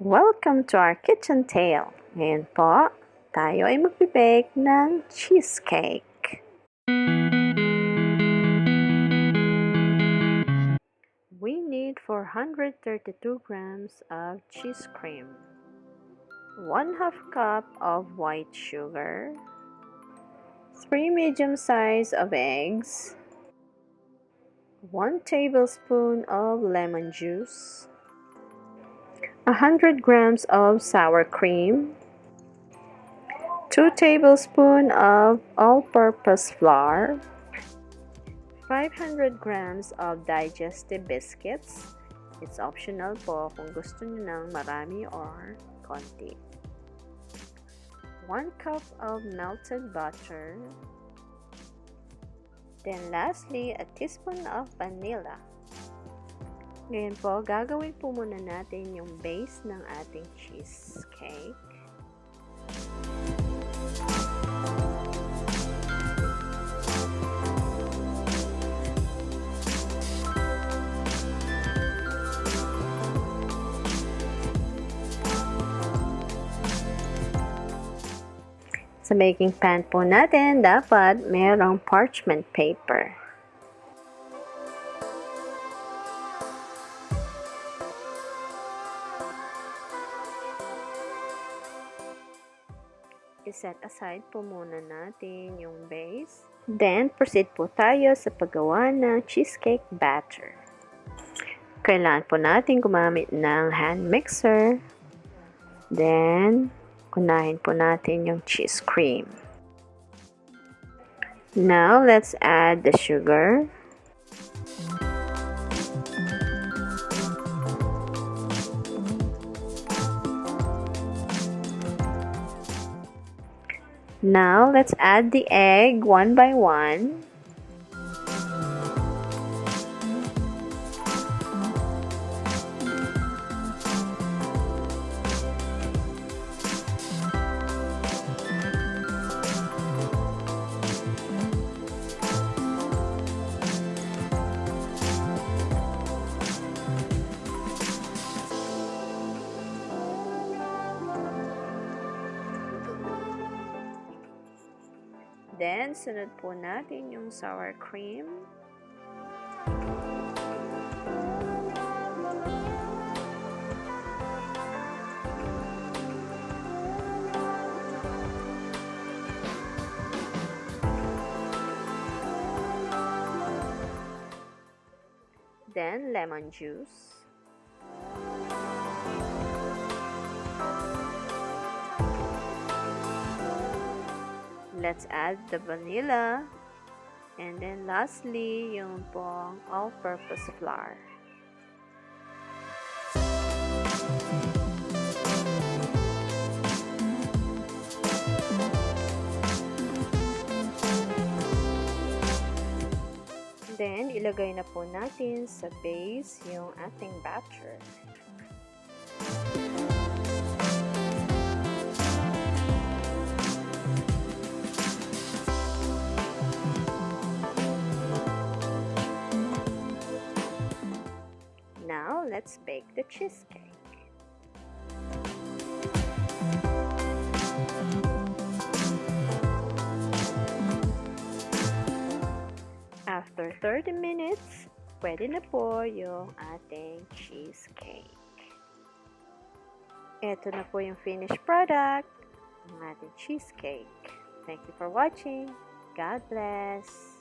Welcome to our kitchen tale. Ngayon po, tayo ay magbe-bake ng cheesecake. We need 432 grams of cheese cream, 1/2 cup of white sugar, 3 medium-size of eggs, 1 tablespoon of lemon juice, 100 grams of sour cream, 2 tablespoons of all-purpose flour, 500 grams of digestive biscuits. It's optional po kung gusto niyo ng marami or konti. 1 cup of melted butter. Then lastly, a teaspoon of vanilla. Ngayon po, gagawin po muna natin yung base ng ating cheesecake. Sa baking pan po natin, dapat mayroong parchment paper. I-set aside po muna natin yung base. Then, proceed po tayo sa paggawa ng cheesecake batter. Kailangan po natin gumamit ng hand mixer. Then, unahin po natin yung cheese cream. Now, let's add the sugar. Now, let's add the egg one by one. Then, sunod po natin yung sour cream. Then, lemon juice. Let's add the vanilla. And then lastly, yung pong all-purpose flour. Then, ilagay na po natin sa base yung ating batter. Now, let's bake the cheesecake. After 30 minutes, pwede na po yung ating cheesecake. Ito na po yung finished product ng ating cheesecake. Thank you for watching. God bless.